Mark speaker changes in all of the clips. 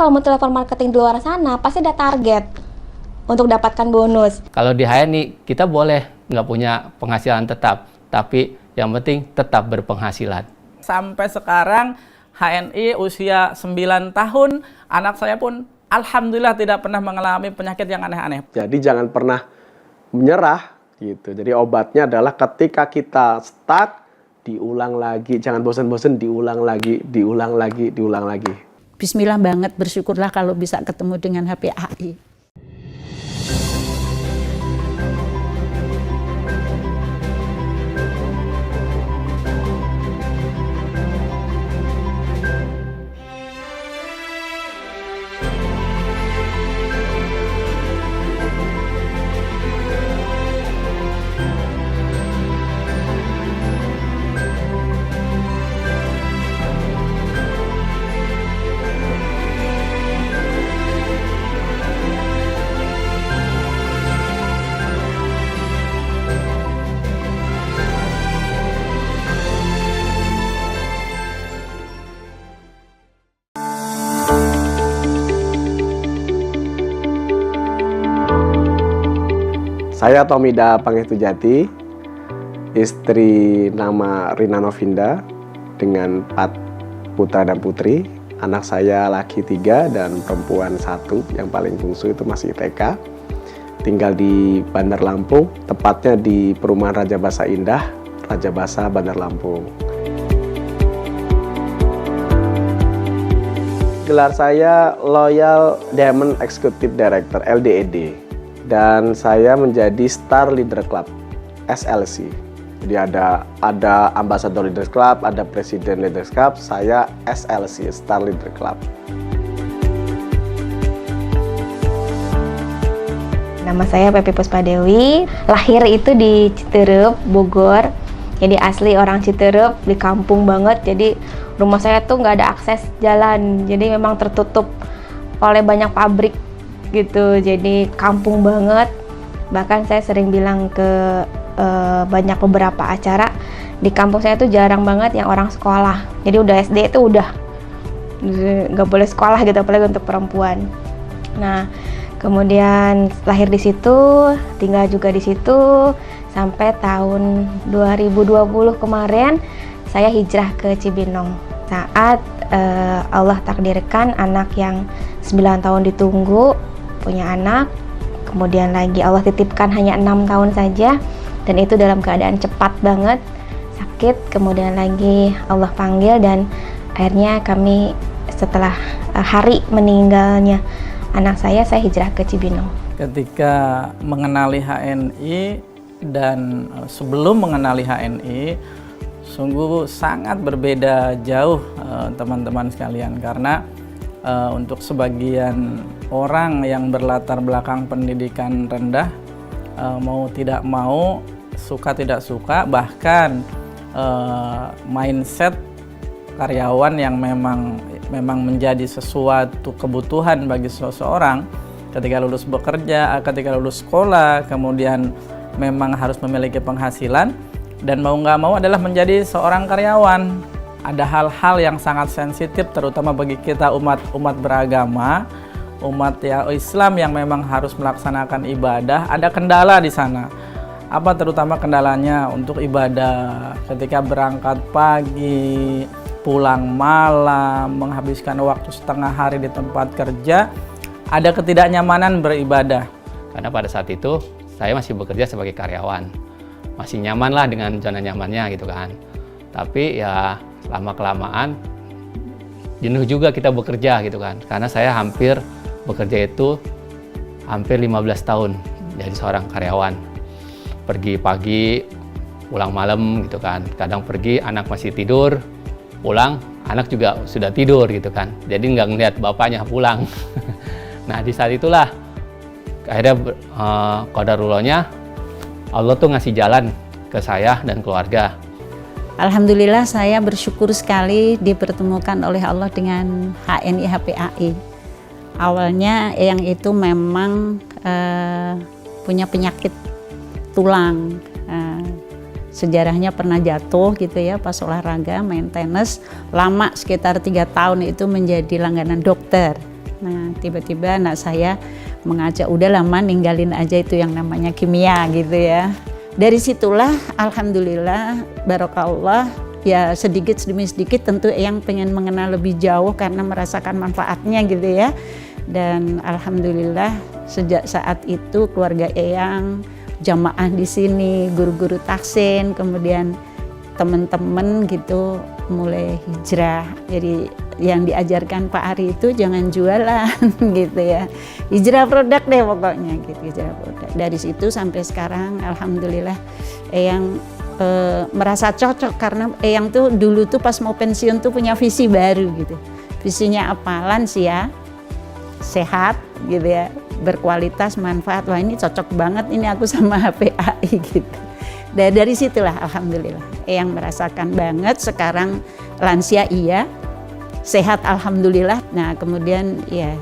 Speaker 1: kalau mau telepon marketing di luar sana pasti ada target untuk dapatkan bonus.
Speaker 2: Kalau di HNI kita boleh nggak punya penghasilan tetap, tapi yang penting tetap berpenghasilan.
Speaker 3: Sampai sekarang HNI usia 9 tahun, anak saya pun alhamdulillah tidak pernah mengalami penyakit yang aneh-aneh.
Speaker 4: Jadi jangan pernah menyerah gitu. Jadi obatnya adalah ketika kita stuck, diulang lagi, jangan bosan-bosan, diulang lagi, diulang lagi, diulang lagi.
Speaker 5: Bismillah banget, bersyukurlah kalau bisa ketemu dengan HPAI.
Speaker 4: Saya Tomida Pangestu-Jati, istri nama Rina Novinda dengan 4 putra dan putri. Anak saya laki 3 dan perempuan 1, yang paling bungsu itu masih TK. Tinggal di Bandar Lampung, tepatnya di perumahan Raja Basa Indah, Raja Basa, Bandar Lampung. Gelar saya Loyal Diamond Executive Director, LDED. Dan saya menjadi Star Leader Club, SLC. Jadi ada Ambassador Leaders Club, ada Presiden Leaders Club, saya SLC, Star Leader Club.
Speaker 1: Nama saya Pepi Puspadewi, lahir itu di Citeureup, Bogor. Jadi asli orang Citeureup, di kampung banget. Jadi rumah saya tuh nggak ada akses jalan, jadi memang tertutup oleh banyak pabrik gitu, jadi kampung banget. Bahkan saya sering bilang ke banyak beberapa acara di kampung saya tuh jarang banget yang orang sekolah. Jadi udah SD itu udah nggak boleh sekolah gitu, apalagi untuk perempuan. Nah, kemudian lahir di situ, tinggal juga di situ sampai tahun 2020 kemarin saya hijrah ke Cibinong. Saat Allah takdirkan anak yang 9 tahun ditunggu, punya anak, kemudian lagi Allah titipkan hanya 6 tahun saja, dan itu dalam keadaan cepat banget, sakit, kemudian lagi Allah panggil, dan akhirnya kami setelah hari meninggalnya anak saya hijrah ke Cibinong.
Speaker 3: Ketika mengenali HNI dan sebelum mengenali HNI, sungguh sangat berbeda jauh teman-teman sekalian, karena untuk sebagian orang yang berlatar belakang pendidikan rendah, mau tidak mau, suka tidak suka, bahkan mindset karyawan yang memang menjadi sesuatu kebutuhan bagi seseorang ketika lulus bekerja, ketika lulus sekolah, kemudian memang harus memiliki penghasilan, dan mau nggak mau adalah menjadi seorang karyawan. Ada hal-hal yang sangat sensitif, terutama bagi kita umat beragama, umat ya Islam yang memang harus melaksanakan ibadah. Ada kendala di sana. Apa terutama kendalanya untuk ibadah? Ketika berangkat pagi, pulang malam, menghabiskan waktu setengah hari di tempat kerja, ada ketidaknyamanan beribadah.
Speaker 2: Karena pada saat itu saya masih bekerja sebagai karyawan, masih nyaman lah dengan zona nyamannya gitu kan. Tapi ya lama-kelamaan jenuh juga kita bekerja gitu kan, karena saya hampir bekerja itu hampir 15 tahun jadi seorang karyawan. Pergi pagi, pulang malam gitu kan, kadang pergi anak masih tidur, pulang anak juga sudah tidur gitu kan, jadi nggak ngeliat bapaknya pulang. Nah di saat itulah akhirnya qadarullahnya Allah tuh ngasih jalan ke saya dan keluarga.
Speaker 5: Alhamdulillah saya bersyukur sekali dipertemukan oleh Allah dengan HNI HPAI. Awalnya yang itu memang punya penyakit tulang. Sejarahnya pernah jatuh gitu ya pas olahraga, main tenis. Lama sekitar 3 tahun itu menjadi langganan dokter. Nah, tiba-tiba anak saya mengajak, udah lama ninggalin aja itu yang namanya kimia gitu ya. Dari situlah alhamdulillah barokallah ya, sedikit demi sedikit tentu Eyang pengen mengenal lebih jauh karena merasakan manfaatnya gitu ya. Dan alhamdulillah sejak saat itu keluarga Eyang jamaah di sini, guru-guru taksin, kemudian teman-teman gitu mulai hijrah. Jadi yang diajarkan Pak Ari itu jangan jualan gitu ya. Hijrah produk deh pokoknya gitu, hijrah produk. Dari situ sampai sekarang alhamdulillah Eyang merasa cocok karena Eyang tuh dulu tuh pas mau pensiun tuh punya visi baru gitu. Visinya apa? Lansia, sehat gitu ya, berkualitas, manfaat. Wah ini cocok banget ini aku sama HPAI gitu. Dari situlah alhamdulillah Eyang merasakan banget sekarang lansia iya, sehat alhamdulillah. Nah kemudian ya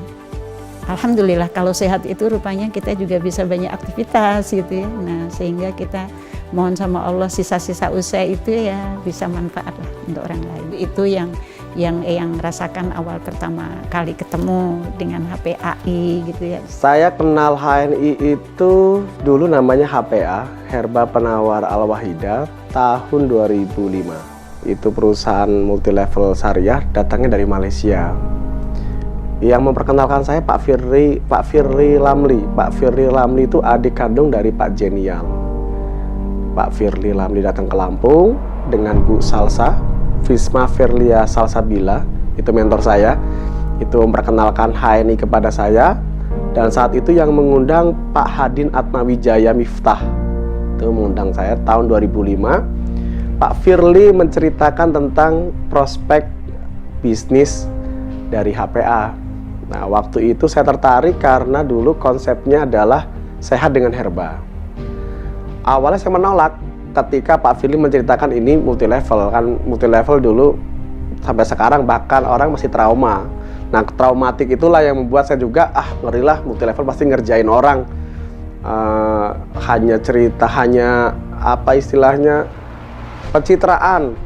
Speaker 5: alhamdulillah kalau sehat itu rupanya kita juga bisa banyak aktivitas gitu ya. Nah sehingga kita mohon sama Allah sisa-sisa usaha itu ya bisa manfaat lah untuk orang lain. Itu yang Eyang rasakan awal pertama kali ketemu dengan HPAI gitu ya.
Speaker 4: Saya kenal HNI itu dulu namanya HPA, Herba Penawar Al-Wahida, tahun 2005. Itu perusahaan multilevel syariah datangnya dari Malaysia. Yang memperkenalkan saya Pak Firly Lamli. Pak Firly Lamli itu adik kandung dari Pak Jenial. Pak Firly Lamli datang ke Lampung dengan Bu Salsa, Visma Firlia Salsabila, itu mentor saya. Itu memperkenalkan HNI kepada saya. Dan saat itu yang mengundang Pak Hadin Atmawijaya Miftah. Itu mengundang saya tahun 2005. Pak Firly menceritakan tentang prospek bisnis dari HPA. Nah, waktu itu saya tertarik karena dulu konsepnya adalah sehat dengan herba. Awalnya saya menolak ketika Pak Firly menceritakan ini multilevel. Kan multilevel dulu sampai sekarang bahkan orang masih trauma. Nah, traumatik itulah yang membuat saya juga ngerilah multilevel pasti ngerjain orang. Hanya cerita, hanya apa istilahnya, pencitraan.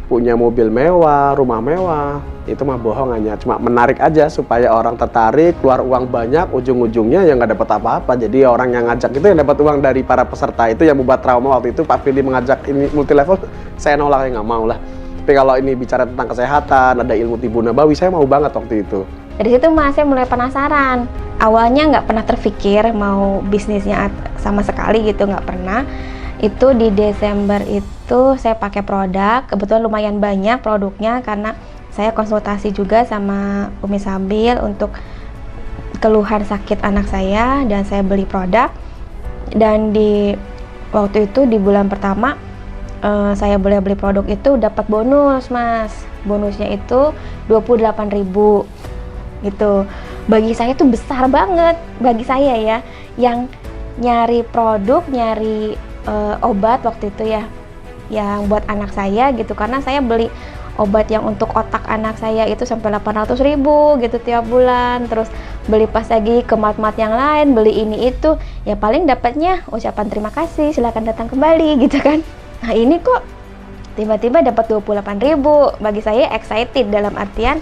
Speaker 4: Punya mobil mewah, rumah mewah, itu mah bohong, hanya cuma menarik aja supaya orang tertarik, keluar uang banyak, ujung-ujungnya yang nggak dapat apa-apa. Jadi orang yang ngajak itu yang dapat uang dari para peserta, itu yang membuat trauma. Waktu itu Pak Firly mengajak ini multilevel, saya nolak, nggak mau lah. Tapi kalau ini bicara tentang kesehatan, ada ilmu tibu nabawi, saya mau banget waktu itu.
Speaker 1: Dari situ Mas, saya mulai penasaran. Awalnya nggak pernah terpikir mau bisnisnya sama sekali gitu, nggak pernah. Itu di Desember itu saya pakai produk, kebetulan lumayan banyak produknya karena saya konsultasi juga sama Umi Sabil untuk keluhan sakit anak saya dan saya beli produk. Dan di waktu itu di bulan pertama saya boleh beli produk itu dapat bonus Mas. Bonusnya itu 28.000 gitu. Bagi saya itu besar banget, bagi saya ya, yang nyari produk, nyari obat waktu itu ya, yang buat anak saya gitu, karena saya beli obat yang untuk otak anak saya itu sampai 800.000 gitu tiap bulan. Terus beli pas lagi ke mat-mat yang lain, beli ini itu, ya paling dapatnya ucapan terima kasih, silakan datang kembali gitu kan. Nah ini kok tiba-tiba dapat 28.000, bagi saya excited, dalam artian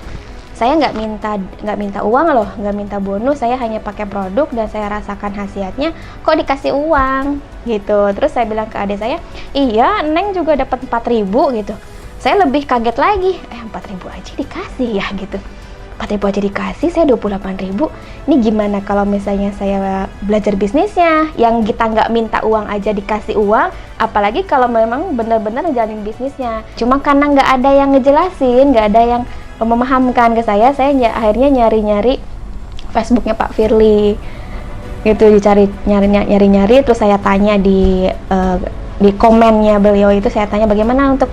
Speaker 1: saya nggak minta uang loh, nggak minta bonus, saya hanya pakai produk dan saya rasakan khasiatnya, kok dikasih uang gitu. Terus saya bilang ke adik saya, iya Neng juga dapat 4.000 gitu. Saya lebih kaget lagi, 4.000 aja dikasih ya gitu. 4.000 aja dikasih, saya 28.000. Ini gimana kalau misalnya saya belajar bisnisnya, yang kita nggak minta uang aja dikasih uang, apalagi kalau memang benar-benar ngejalanin bisnisnya. Cuma karena nggak ada yang ngejelasin, nggak ada yang memahamkan ke saya akhirnya nyari-nyari Facebooknya Pak Firly gitu, dicari nyari-nyari, terus saya tanya di komennya beliau itu, saya tanya bagaimana untuk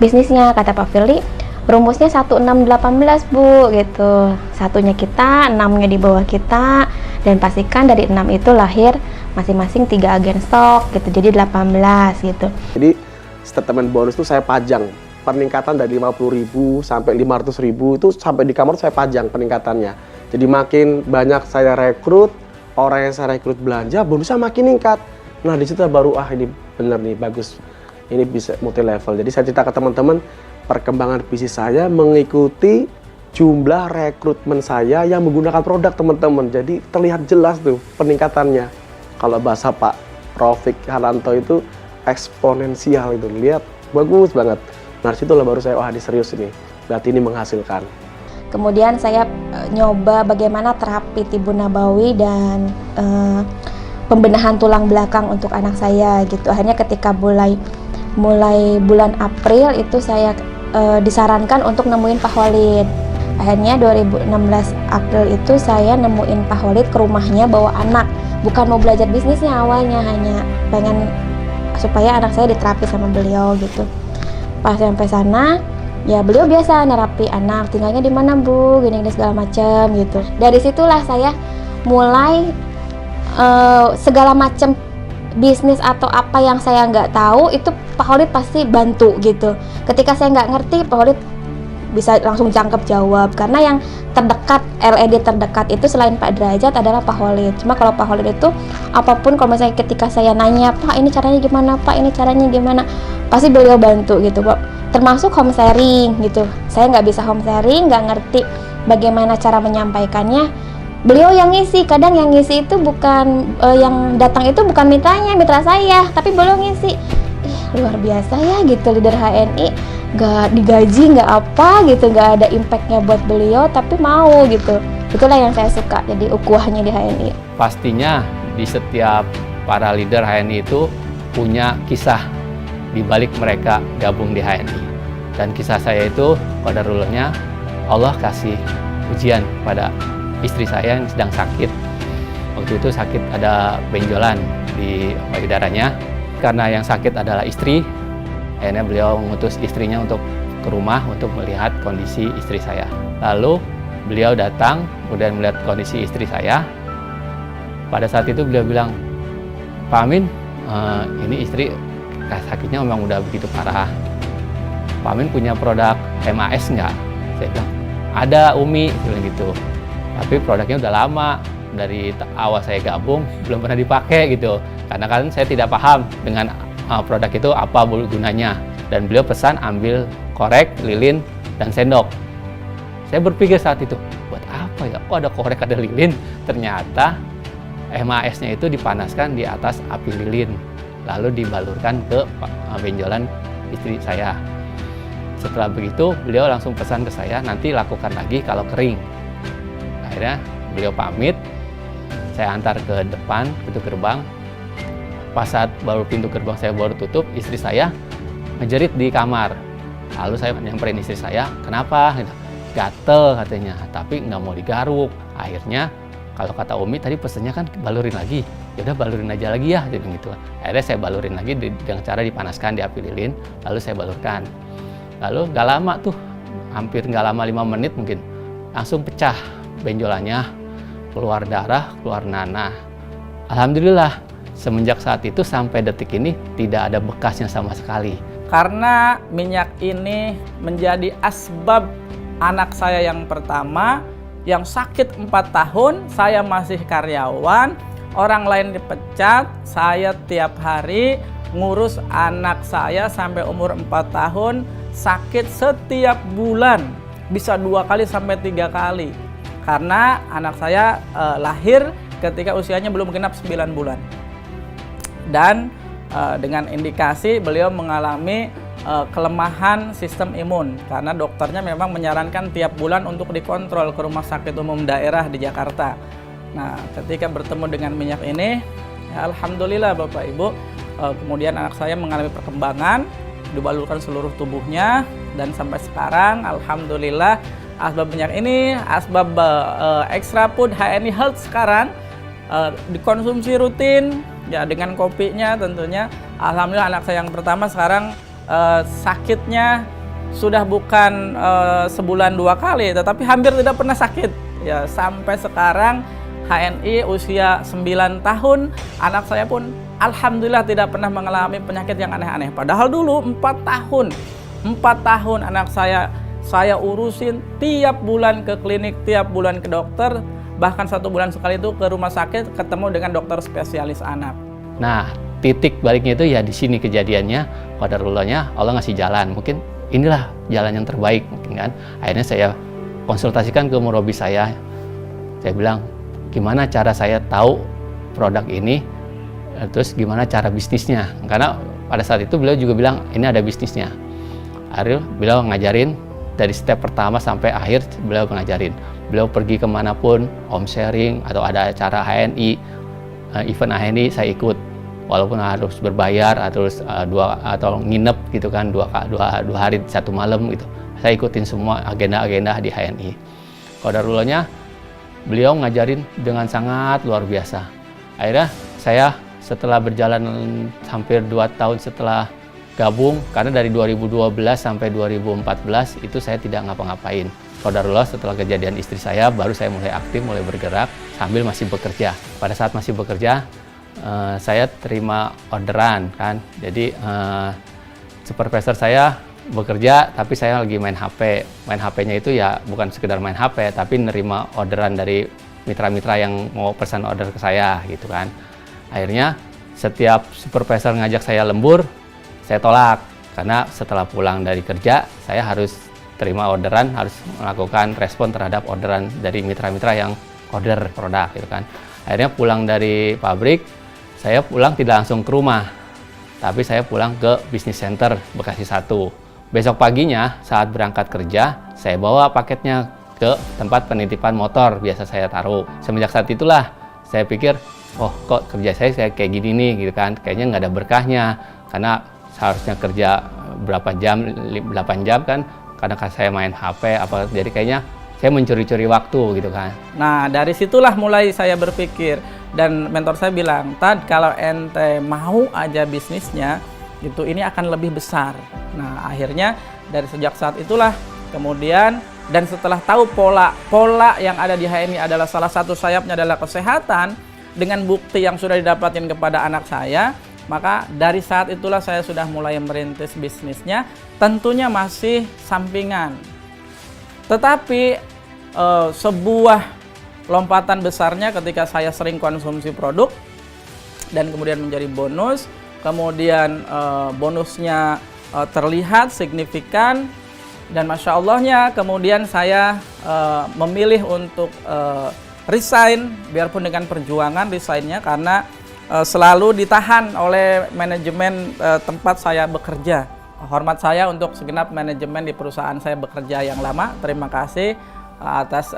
Speaker 1: bisnisnya. Kata Pak Firly, rumusnya 1618 Bu gitu, satunya kita, 6-nya di bawah kita, dan pastikan dari 6 itu lahir masing-masing 3 agen stok gitu, jadi 18 gitu.
Speaker 4: Jadi statement bonus itu saya pajang peningkatan dari 50.000 sampai 500.000, itu sampai di kamar saya pajang peningkatannya. Jadi makin banyak saya rekrut, orang yang saya rekrut belanja, bonusnya makin meningkat. Nah di situ baru ini bener nih, bagus, ini bisa multi level. Jadi saya cerita ke teman-teman perkembangan bisnis saya mengikuti jumlah rekrutmen saya yang menggunakan produk teman-teman. Jadi terlihat jelas tuh peningkatannya. Kalau bahasa Pak Rofik Hartanto itu eksponensial itu. Lihat, bagus banget. Nah situlah baru saya, wah ini serius ini. Berarti ini menghasilkan.
Speaker 1: Kemudian saya nyoba bagaimana terapi tibun nabawi dan pembenahan tulang belakang untuk anak saya gitu. Akhirnya ketika mulai bulan April itu saya disarankan untuk nemuin Pak Khalid. Akhirnya 2016 April itu saya nemuin Pak Khalid ke rumahnya bawa anak. Bukan mau belajar bisnisnya awalnya, hanya pengen supaya anak saya diterapi sama beliau gitu. Pas sampai sana, ya beliau biasa nerapi anak, tinggalnya di mana Bu, gini segala macam gitu. Dari situlah saya mulai segala macam bisnis atau apa yang saya nggak tahu itu Pak Khalid pasti bantu gitu. Ketika saya nggak ngerti, Pak Khalid bisa langsung jangkep jawab, karena yang terdekat, LED terdekat itu selain Pak Derajat adalah Pak Khalid. Cuma kalau Pak Khalid itu apapun, kalau misalnya ketika saya nanya, Pak ini caranya gimana, Pak ini caranya gimana, pasti beliau bantu gitu Pak. Termasuk home sharing gitu, saya nggak bisa home sharing, nggak ngerti bagaimana cara menyampaikannya, beliau yang ngisi. Kadang yang ngisi itu bukan yang datang itu bukan mitra saya, tapi beliau ngisi. Luar biasa ya gitu, leader HNI nggak digaji, nggak apa gitu, nggak ada impactnya buat beliau, tapi mau gitu. Itulah yang saya suka, jadi ukhuwahnya di HNI.
Speaker 2: Pastinya di setiap para leader HNI itu punya kisah di balik mereka gabung di HNI. Dan kisah saya itu qadarulahnya Allah kasih ujian pada istri saya yang sedang sakit. Waktu itu sakit, ada benjolan di payudaranya. Karena yang sakit adalah istri, akhirnya beliau mengutus istrinya untuk ke rumah untuk melihat kondisi istri saya. Lalu beliau datang, kemudian melihat kondisi istri saya. Pada saat itu beliau bilang, Pak Amin, ini istri sakitnya memang udah begitu parah. Pak Amin punya produk MAS nggak? Saya bilang, ada Umi, bilang gitu. Tapi produknya udah lama, dari awal saya gabung belum pernah dipakai gitu. Karena kan saya tidak paham dengan produk itu apa gunanya. Dan beliau pesan ambil korek, lilin, dan sendok. Saya berpikir saat itu, buat apa ya? Kok ada korek, ada lilin? Ternyata MAS-nya itu dipanaskan di atas api lilin, lalu dibalurkan ke benjolan istri saya. Setelah begitu, beliau langsung pesan ke saya, nanti lakukan lagi kalau kering. Akhirnya beliau pamit, saya antar ke depan pintu gerbang. Pas saat baru pintu gerbang saya baru tutup, istri saya ngejerit di kamar. Lalu saya nyamperin istri saya, kenapa? Gatel katanya, tapi nggak mau digaruk. Akhirnya kalau kata Umi tadi pesennya kan balurin lagi, ya udah balurin aja lagi ya, jadi gitu. Akhirnya saya balurin lagi dengan cara dipanaskan di api lilin, lalu saya balurkan. Lalu nggak lama tuh, hampir nggak lama 5 menit mungkin, langsung pecah benjolannya, keluar darah, keluar nanah. Alhamdulillah, semenjak saat itu sampai detik ini tidak ada bekasnya sama sekali.
Speaker 3: Karena minyak ini menjadi asbab anak saya yang pertama yang sakit 4 tahun, saya masih karyawan, orang lain dipecat, saya tiap hari ngurus anak saya sampai umur 4 tahun, sakit setiap bulan, bisa 2 kali sampai 3 kali. Karena anak saya lahir ketika usianya belum genap 9 bulan. Dan dengan indikasi beliau mengalami kelemahan sistem imun, karena dokternya memang menyarankan tiap bulan untuk dikontrol ke rumah sakit umum daerah di Jakarta. Nah, ketika bertemu dengan minyak ini, ya alhamdulillah Bapak Ibu, kemudian anak saya mengalami perkembangan, dibalurkan seluruh tubuhnya, dan sampai sekarang alhamdulillah asbab minyak ini, asbab extra food HNI Health sekarang dikonsumsi rutin. Ya, dengan kopinya tentunya, alhamdulillah anak saya yang pertama sekarang sakitnya sudah bukan sebulan 2 kali, tetapi hampir tidak pernah sakit. Ya, sampai sekarang HNI usia 9 tahun, anak saya pun alhamdulillah tidak pernah mengalami penyakit yang aneh-aneh. Padahal dulu 4 tahun anak saya urusin tiap bulan ke klinik, tiap bulan ke dokter. Bahkan 1 bulan sekali itu ke rumah sakit ketemu dengan dokter spesialis anak.
Speaker 2: Nah, titik baliknya itu ya di sini kejadiannya, qadarulahnya Allah ngasih jalan. Mungkin inilah jalan yang terbaik mungkin kan. Akhirnya saya konsultasikan ke murabi saya. Saya bilang, gimana cara saya tahu produk ini, terus gimana cara bisnisnya. Karena pada saat itu beliau juga bilang, ini ada bisnisnya. Akhirnya beliau ngajarin, dari step pertama sampai akhir beliau ngajarin. Beliau pergi kemanapun, home sharing, atau ada acara HNI, event HNI, saya ikut. Walaupun harus berbayar, atau nginep gitu kan, dua hari 1 malam gitu. Saya ikutin semua agenda-agenda di HNI. Qadarullah, beliau ngajarin dengan sangat luar biasa. Akhirnya saya setelah berjalan hampir 2 tahun setelah gabung, karena dari 2012 sampai 2014 itu saya tidak ngapa-ngapain. Qadarullah, setelah kejadian istri saya, baru saya mulai aktif, mulai bergerak sambil masih bekerja. Pada saat masih bekerja, saya terima orderan kan. Jadi supervisor saya bekerja, tapi saya lagi main HP. Main HP-nya itu ya bukan sekedar main HP, tapi nerima orderan dari mitra-mitra yang mau pesan order ke saya gitu kan. Akhirnya setiap supervisor ngajak saya lembur, saya tolak. Karena setelah pulang dari kerja, saya harus terima orderan, harus melakukan respon terhadap orderan dari mitra-mitra yang order produk gitu kan. Akhirnya pulang dari pabrik, saya pulang tidak langsung ke rumah, tapi saya pulang ke Business Center Bekasi 1. Besok paginya saat berangkat kerja, saya bawa paketnya ke tempat penitipan motor biasa saya taruh. Semenjak saat itulah saya pikir, oh kok kerja saya kayak gini nih gitu kan, kayaknya nggak ada berkahnya. Karena seharusnya kerja berapa jam, 8 jam kan, karena saya main HP, jadi kayaknya saya mencuri-curi waktu gitu kan.
Speaker 3: Nah, dari situlah mulai saya berpikir, dan mentor saya bilang, Tad, kalau ente mau aja bisnisnya, gitu, ini akan lebih besar. Nah, akhirnya dari sejak saat itulah kemudian, dan setelah tahu pola yang ada di HNI adalah salah satu sayapnya adalah kesehatan, dengan bukti yang sudah didapatkan kepada anak saya, maka dari saat itulah saya sudah mulai merintis bisnisnya, tentunya masih sampingan. Tetapi sebuah lompatan besarnya ketika saya sering konsumsi produk dan kemudian menjadi bonus, kemudian bonusnya terlihat signifikan, dan Masya Allahnya kemudian saya memilih untuk resign, biarpun dengan perjuangan resignnya, karena selalu ditahan oleh manajemen tempat saya bekerja. Hormat saya untuk segenap manajemen di perusahaan saya bekerja yang lama, terima kasih atas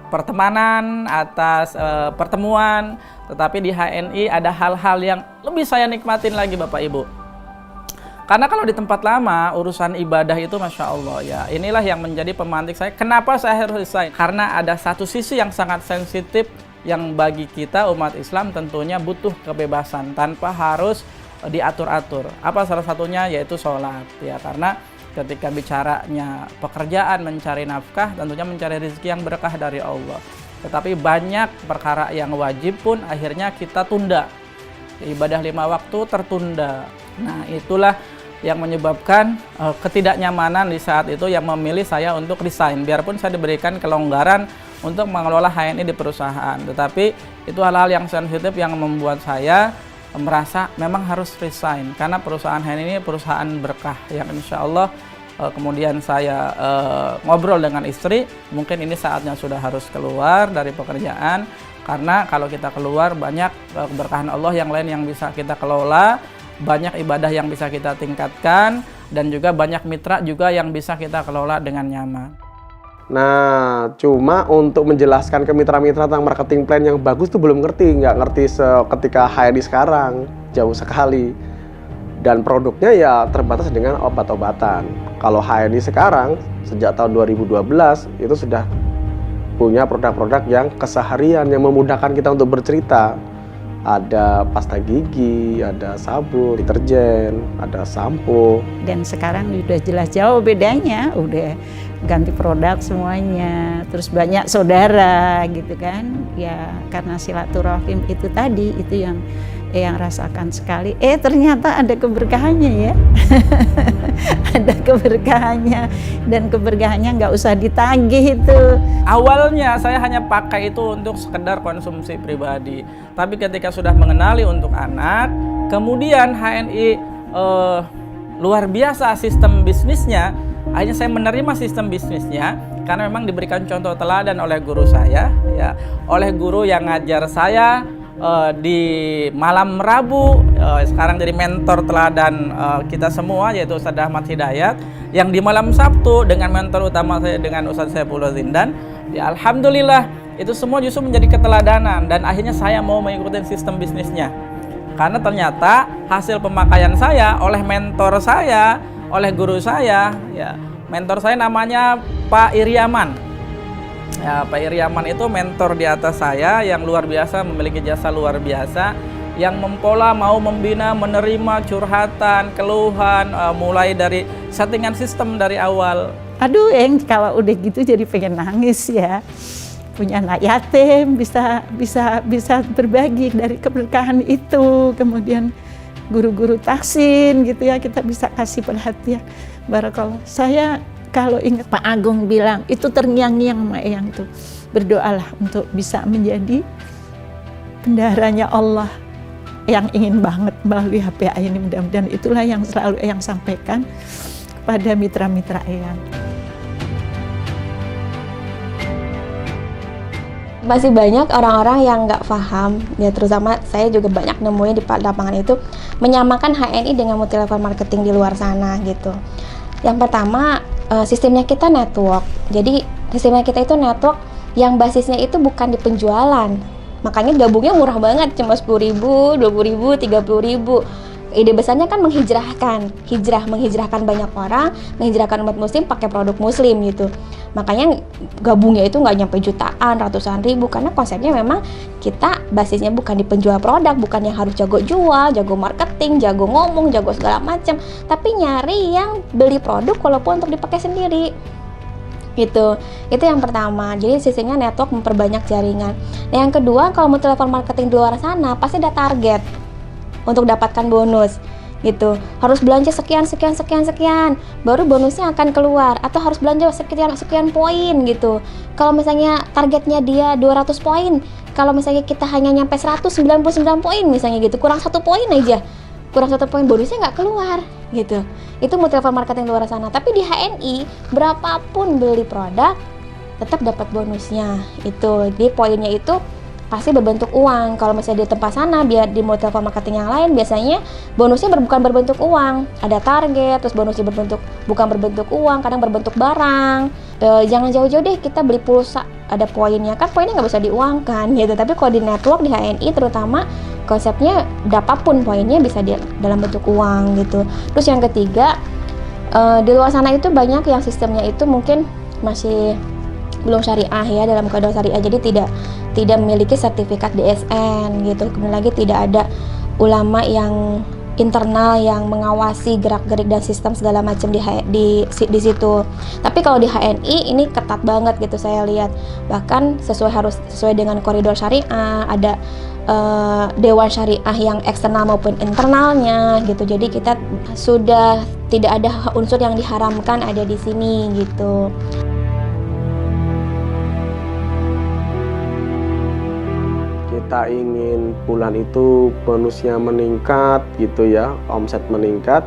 Speaker 3: pertemanan, atas pertemuan. Tetapi di HNI ada hal-hal yang lebih saya nikmatin lagi Bapak Ibu. Karena kalau di tempat lama urusan ibadah itu Masya Allah ya, inilah yang menjadi pemantik saya. Kenapa saya harus resign? Karena ada satu sisi yang sangat sensitif yang bagi kita umat Islam tentunya butuh kebebasan tanpa harus diatur-atur. Apa salah satunya? Yaitu sholat ya, karena ketika bicaranya pekerjaan, mencari nafkah, tentunya mencari rezeki yang berkah dari Allah. Tetapi banyak perkara yang wajib pun akhirnya kita tunda. Ibadah 5 waktu tertunda. Nah, itulah yang menyebabkan ketidaknyamanan di saat itu yang memilih saya untuk resign. Biarpun saya diberikan kelonggaran untuk mengelola HNI di perusahaan. Tetapi itu hal-hal yang sensitif yang membuat saya merasa memang harus resign, karena perusahaan HNI ini perusahaan berkah yang insya Allah kemudian saya ngobrol dengan istri, mungkin ini saatnya sudah harus keluar dari pekerjaan, karena kalau kita keluar banyak keberkahan Allah yang lain yang bisa kita kelola, banyak ibadah yang bisa kita tingkatkan, dan juga banyak mitra juga yang bisa kita kelola dengan nyaman.
Speaker 4: Nah, cuma untuk menjelaskan ke mitra-mitra tentang marketing plan yang bagus tuh belum ngerti, nggak ngerti ketika HNI sekarang, jauh sekali. Dan produknya ya terbatas dengan obat-obatan. Kalau HNI sekarang, sejak tahun 2012, itu sudah punya produk-produk yang keseharian, yang memudahkan kita untuk bercerita. Ada pasta gigi, ada sabun, deterjen, ada sampo. Dan
Speaker 5: sekarang udah jelas jauh bedanya, udah ganti produk semuanya, terus banyak saudara gitu kan ya, karena silaturahim itu tadi, itu yang rasakan sekali, ternyata ada keberkahannya ya. Ada keberkahannya, dan keberkahannya nggak usah ditagih itu.
Speaker 3: Awalnya saya hanya pakai itu untuk sekedar konsumsi pribadi, tapi ketika sudah mengenali untuk anak, kemudian HNI luar biasa sistem bisnisnya. Akhirnya saya menerima sistem bisnisnya, karena memang diberikan contoh teladan oleh guru saya, ya, oleh guru yang ngajar saya di malam Rabu, sekarang jadi mentor teladan kita semua, yaitu Ustadz Ahmad Hidayat, yang di malam Sabtu dengan mentor utama saya dengan Ustadz Saifullah Zindan. Ya, alhamdulillah itu semua justru menjadi keteladanan, dan akhirnya saya mau mengikuti sistem bisnisnya karena ternyata hasil pemakaian saya oleh mentor saya, oleh guru saya, ya, mentor saya namanya Pak Iriaman. Ya, Pak Iriaman itu mentor di atas saya yang luar biasa, memiliki jasa luar biasa, yang mempola, mau membina, menerima curhatan, keluhan, mulai dari settingan sistem dari awal.
Speaker 5: Aduh, kalau udah gitu jadi pengen nangis ya. Punya anak yatim, bisa berbagi dari keberkahan itu. Kemudian guru-guru tahsin gitu ya, kita bisa kasih perhatian. Barakallah. Saya kalau ingat Pak Agung bilang, itu terngiang-ngiang sama Eyang tuh. Berdoalah untuk bisa menjadi bendaharanya Allah yang ingin banget melalui HPA ini. Mudah-mudahan itulah yang selalu Eyang sampaikan kepada mitra-mitra Eyang.
Speaker 1: Masih banyak orang-orang yang nggak paham, ya terutama saya juga banyak nemuin di lapangan itu, menyamakan HNI dengan multi level marketing di luar sana gitu. Yang pertama, sistemnya kita network. Jadi sistemnya kita itu network yang basisnya itu bukan di penjualan. Makanya gabungnya murah banget, cuma 10.000, 20.000, 30.000. Ide besarnya kan menghijrahkan banyak orang, menghijrahkan umat muslim pakai produk muslim gitu. Makanya gabungnya itu nggak nyampe jutaan, ratusan ribu, karena konsepnya memang kita basisnya bukan di penjual produk, bukan yang harus jago jual, jago marketing, jago ngomong, jago segala macam, tapi nyari yang beli produk walaupun untuk dipakai sendiri. Gitu. Itu yang pertama. Jadi sistemnya network, memperbanyak jaringan. Nah, yang kedua, kalau multi level marketing di luar sana pasti ada target untuk dapatkan bonus gitu. Harus belanja sekian baru bonusnya akan keluar, atau harus belanja sekian poin gitu. Kalau misalnya targetnya dia 200 poin, kalau misalnya kita hanya nyampe 199 poin misalnya gitu, kurang 1 poin aja, kurang 1 poin bonusnya nggak keluar gitu. Itu multi level marketing luar sana. Tapi di HNI berapapun beli produk tetap dapat bonusnya. Itu di poinnya itu pasti berbentuk uang. Kalau misalnya di tempat sana, biar di multi level marketing yang lain biasanya bonusnya bukan berbentuk uang, ada target, terus bonusnya bukan berbentuk uang, kadang berbentuk barang. Jangan jauh-jauh deh kita beli pulsa, ada poinnya, kan poinnya nggak bisa diuangkan gitu. Tapi kalau di network di HNI terutama konsepnya berapapun poinnya bisa dalam bentuk uang gitu. Terus yang ketiga, di luar sana itu banyak yang sistemnya itu mungkin masih belum syariah ya, dalam keadaan syariah, jadi tidak memiliki sertifikat DSN gitu. Kemudian lagi tidak ada ulama yang internal yang mengawasi gerak-gerik dan sistem segala macam di situ. Tapi kalau di HNI ini ketat banget gitu saya lihat. Bahkan harus sesuai dengan koridor syariah, ada dewan syariah yang eksternal maupun internalnya gitu. Jadi kita sudah tidak ada unsur yang diharamkan ada di sini gitu.
Speaker 4: Kita ingin bulan itu bonusnya meningkat gitu ya, omset meningkat.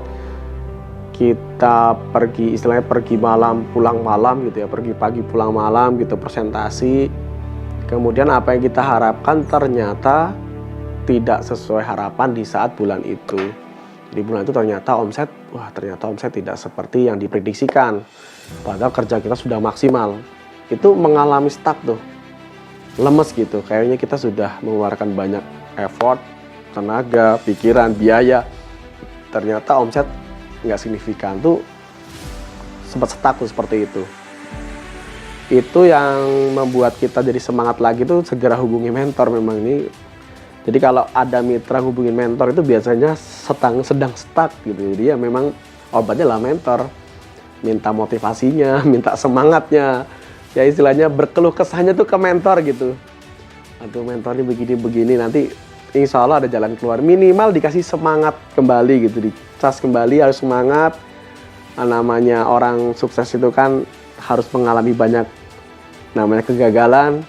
Speaker 4: Kita istilahnya pergi malam pulang malam gitu ya, pergi pagi pulang malam gitu, presentasi. Kemudian apa yang kita harapkan ternyata tidak sesuai harapan di saat bulan itu. Di bulan itu ternyata omset tidak seperti yang diprediksikan. Padahal kerja kita sudah maksimal. Itu mengalami stuck tuh. Lemes gitu, kayaknya kita sudah mengeluarkan banyak effort, tenaga, pikiran, biaya, ternyata omset nggak signifikan, tuh sempat stuck tuh seperti itu. Itu yang membuat kita jadi semangat lagi tuh segera hubungi mentor memang ini. Jadi kalau ada mitra hubungin mentor itu biasanya sedang stuck gitu, jadi ya memang obatnya lah mentor, minta motivasinya, minta semangatnya. Ya istilahnya berkeluh kesahnya tuh ke mentor gitu. Aduh mentornya begini-begini, nanti insya Allah ada jalan keluar. Minimal dikasih semangat kembali gitu, dicas kembali, harus semangat. Namanya orang sukses itu kan harus mengalami banyak namanya kegagalan.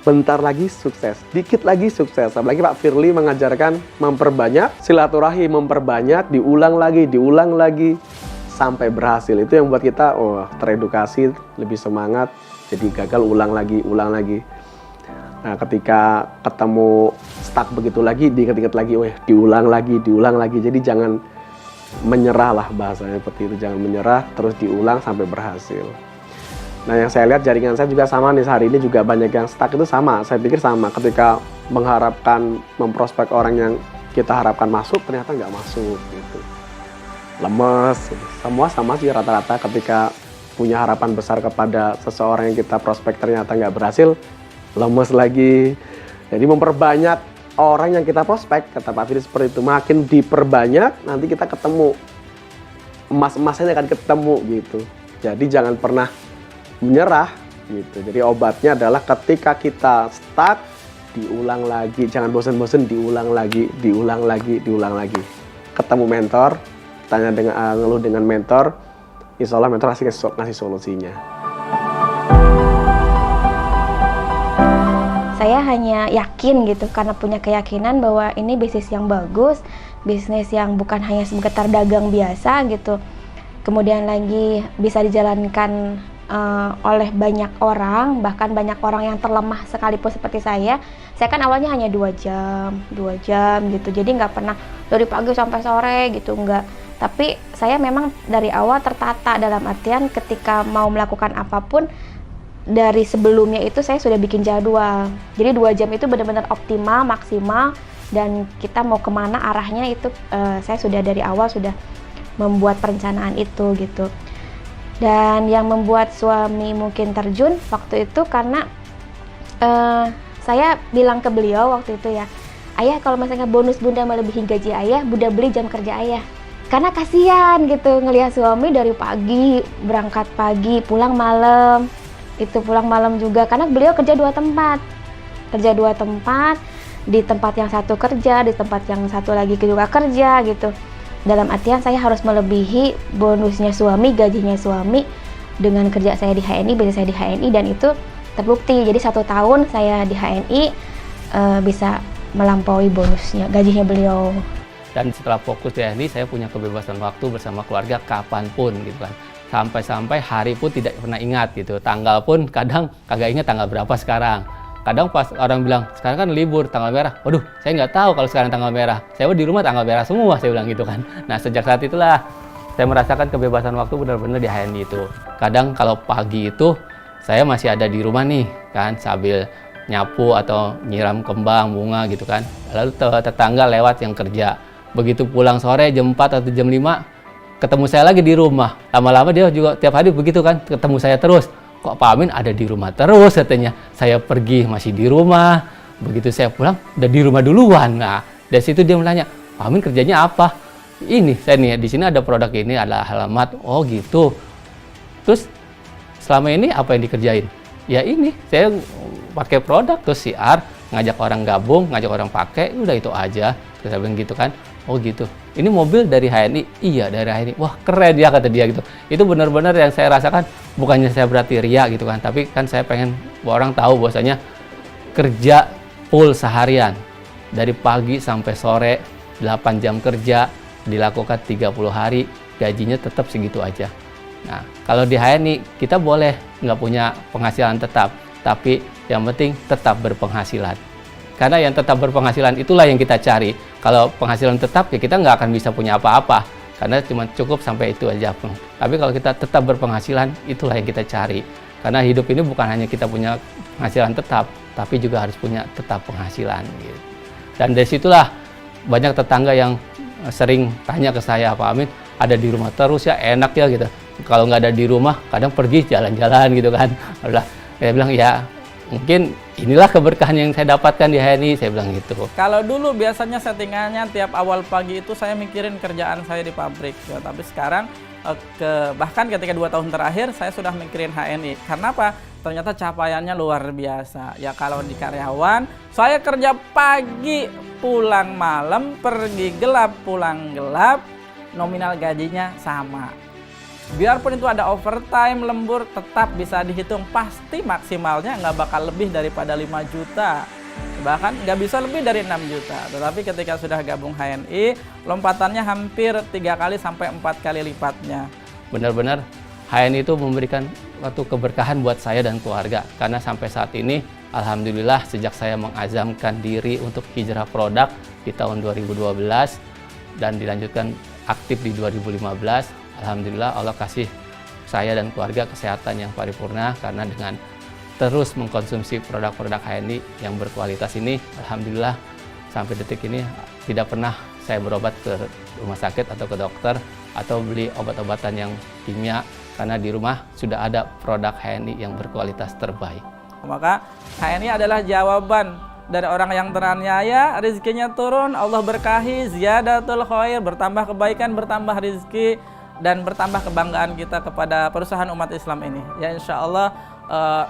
Speaker 4: Bentar lagi sukses, dikit lagi sukses. Apalagi Pak Firly mengajarkan memperbanyak silaturahim, memperbanyak, diulang lagi. sampai berhasil. Itu yang buat kita teredukasi, lebih semangat, jadi gagal ulang lagi. Nah, ketika ketemu stuck begitu lagi, diingat-ingat lagi, diulang lagi. Jadi jangan menyerah lah, bahasanya seperti itu, jangan menyerah, terus diulang sampai berhasil. Nah, yang saya lihat jaringan saya juga sama nih, hari ini juga banyak yang stuck itu sama. Saya pikir sama, ketika mengharapkan memprospek orang yang kita harapkan masuk, ternyata nggak masuk gitu. Lemes, semua sama sih rata-rata ketika punya harapan besar kepada seseorang yang kita prospek ternyata nggak berhasil, lemes lagi. Jadi memperbanyak orang yang kita prospek, kata Pak Firly seperti itu, makin diperbanyak nanti kita ketemu emas-emasnya akan ketemu gitu. Jadi jangan pernah menyerah gitu. Jadi obatnya adalah ketika kita stuck, diulang lagi, jangan bosan-bosan, diulang lagi. Ketemu mentor, tanya dengan ngeluh dengan mentor, insya Allah mentor ngasih solusinya.
Speaker 1: Saya hanya yakin gitu karena punya keyakinan bahwa ini bisnis yang bagus, bisnis yang bukan hanya sekedar dagang biasa gitu. Kemudian lagi bisa dijalankan oleh banyak orang, bahkan banyak orang yang terlemah sekalipun seperti saya. Saya kan awalnya hanya 2 jam gitu, jadi nggak pernah dari pagi sampai sore gitu, nggak. Tapi saya memang dari awal tertata, dalam artian ketika mau melakukan apapun, dari sebelumnya itu saya sudah bikin jadwal. Jadi 2 jam itu benar-benar optimal, maksimal, dan kita mau kemana arahnya itu saya sudah dari awal sudah membuat perencanaan itu gitu. Dan yang membuat suami mungkin terjun waktu itu karena saya bilang ke beliau waktu itu ya, ayah kalau misalnya bonus bunda melebihi gaji ayah, bunda beli jam kerja ayah. Karena kasihan gitu ngelihat suami dari pagi, berangkat pagi, pulang malam. Itu pulang malam juga karena beliau kerja 2 tempat, di tempat yang satu kerja, di tempat yang satu lagi juga kerja gitu. Dalam artian saya harus melebihi bonusnya suami, gajinya suami dengan kerja saya di HNI, bisnis saya di HNI, dan itu terbukti. Jadi 1 tahun saya di HNI bisa melampaui bonusnya, gajinya beliau.
Speaker 2: Dan setelah fokus di HNI, saya punya kebebasan waktu bersama keluarga kapanpun gitu kan. Sampai-sampai hari pun tidak pernah ingat gitu. Tanggal pun kadang kagak ingat tanggal berapa sekarang. Kadang pas orang bilang, sekarang kan libur, tanggal merah. Waduh, saya nggak tahu kalau sekarang tanggal merah. Saya di rumah tanggal merah semua, saya bilang gitu kan. Nah, sejak saat itulah saya merasakan kebebasan waktu benar-benar di HNI itu. Kadang kalau pagi itu, saya masih ada di rumah nih kan, sambil nyapu atau nyiram kembang, bunga gitu kan. Lalu tetangga lewat yang kerja. Begitu pulang sore jam 4 atau jam 5, ketemu saya lagi di rumah. Lama-lama dia juga tiap hari begitu kan, ketemu saya terus. Kok Pak Amin ada di rumah terus katanya. Saya pergi masih di rumah. Begitu saya pulang udah di rumah duluan. Nah, dari situ dia bertanya, Pak Amin kerjanya apa? Ini saya nih di sini ada produk ini, ada alamat. Oh gitu. Terus selama ini apa yang dikerjain? Ya ini, saya pakai produk terus siar, ngajak orang gabung, ngajak orang pakai, udah itu aja. Terus saya bilang gitu kan. Oh gitu, ini mobil dari HNI? Iya dari HNI. Wah keren ya kata dia gitu. Itu benar-benar yang saya rasakan, bukannya saya berarti ria gitu kan, tapi kan saya pengen orang tahu bahwasanya kerja full seharian dari pagi sampai sore, 8 jam kerja, dilakukan 30 hari, gajinya tetap segitu aja. Nah kalau di HNI kita boleh nggak punya penghasilan tetap, tapi yang penting tetap berpenghasilan. Karena yang tetap berpenghasilan itulah yang kita cari. Kalau penghasilan tetap ya kita nggak akan bisa punya apa-apa. Karena cuma cukup sampai itu aja. Tapi kalau kita tetap berpenghasilan, itulah yang kita cari. Karena hidup ini bukan hanya kita punya penghasilan tetap, tapi juga harus punya tetap penghasilan. Gitu. Dan dari situlah banyak tetangga yang sering tanya ke saya, Pak Amin ada di rumah terus ya, enak ya gitu. Kalau nggak ada di rumah, kadang pergi jalan-jalan gitu kan. Udah, saya bilang ya mungkin inilah keberkahan yang saya dapatkan di HNI, saya bilang gitu.
Speaker 3: Kalau dulu biasanya settingannya tiap awal pagi itu saya mikirin kerjaan saya di pabrik, ya. Tapi sekarang bahkan ketika 2 tahun terakhir saya sudah mikirin HNI. Karena apa? Ternyata capaiannya luar biasa. Ya kalau di karyawan, saya kerja pagi, pulang malam, pergi gelap, pulang gelap, nominal gajinya sama. Biarpun itu ada overtime, lembur, tetap bisa dihitung pasti maksimalnya nggak bakal lebih daripada 5 juta. Bahkan nggak bisa lebih dari 6 juta. Tetapi ketika sudah gabung HNI, lompatannya hampir 3 kali sampai 4 kali lipatnya.
Speaker 2: benar-benar HNI itu memberikan suatu keberkahan buat saya dan keluarga. Karena sampai saat ini, alhamdulillah sejak saya mengazamkan diri untuk hijrah produk di tahun 2012 dan dilanjutkan aktif di 2015, alhamdulillah Allah kasih saya dan keluarga kesehatan yang paripurna karena dengan terus mengkonsumsi produk-produk HNI yang berkualitas ini, alhamdulillah sampai detik ini tidak pernah saya berobat ke rumah sakit atau ke dokter atau beli obat-obatan yang kimia karena di rumah sudah ada produk HNI yang berkualitas terbaik.
Speaker 3: Maka HNI adalah jawaban dari orang yang teraniaya, rezekinya turun, Allah berkahi, ziyadatul khair, bertambah kebaikan, bertambah rezeki, dan bertambah kebanggaan kita kepada perusahaan umat Islam ini. Ya insya Allah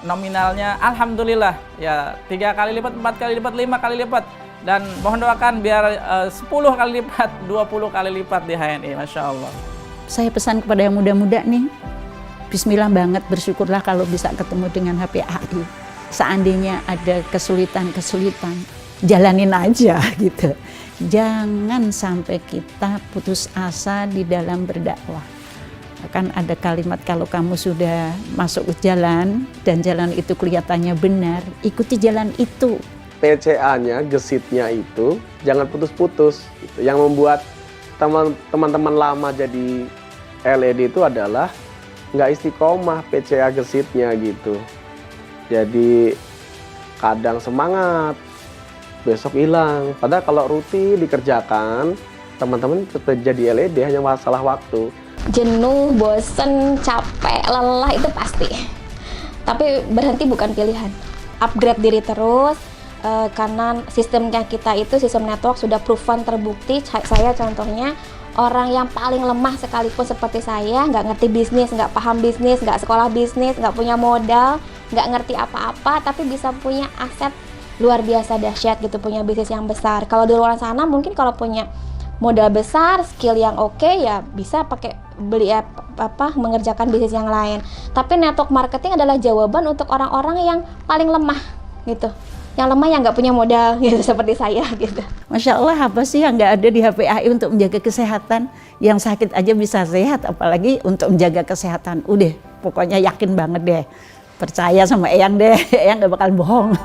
Speaker 3: nominalnya alhamdulillah ya 3 kali lipat, 4 kali lipat, 5 kali lipat. Dan mohon doakan biar 10 kali lipat, 20 kali lipat di HNI, Masya Allah.
Speaker 5: Saya pesan kepada yang muda-muda nih, bismillah banget, bersyukurlah kalau bisa ketemu dengan HPAI. Seandainya ada kesulitan-kesulitan, jalanin aja gitu. Jangan sampai kita putus asa di dalam berdakwah. Akan ada kalimat kalau kamu sudah masuk ke jalan dan jalan itu kelihatannya benar, ikuti jalan itu.
Speaker 4: PCA-nya, gesitnya itu jangan putus-putus. Yang membuat teman-teman lama jadi LED itu adalah nggak istiqomah PCA gesitnya gitu. Jadi kadang semangat, besok hilang. Padahal kalau rutin dikerjakan, teman-teman tetap jadi LED, hanya masalah waktu.
Speaker 1: Jenuh, bosen, capek, lelah itu pasti. Tapi berhenti bukan pilihan. Upgrade diri terus, karena sistemnya kita itu sistem network sudah proven terbukti. Saya contohnya orang yang paling lemah sekalipun seperti saya, nggak ngerti bisnis, nggak paham bisnis, nggak sekolah bisnis, nggak punya modal, nggak ngerti apa-apa, tapi bisa punya aset luar biasa dahsyat gitu, punya bisnis yang besar. Kalau di luar sana mungkin kalau punya modal besar, skill yang oke, ya bisa pakai beli mengerjakan bisnis yang lain. Tapi network marketing adalah jawaban untuk orang-orang yang paling lemah gitu. Yang lemah yang nggak punya modal gitu, seperti saya gitu.
Speaker 5: Masya Allah, apa sih yang nggak ada di HPAI untuk menjaga kesehatan? Yang sakit aja bisa sehat, apalagi untuk menjaga kesehatan. Udah, pokoknya yakin banget deh. Percaya sama Eyang deh, Eyang nggak bakal bohong.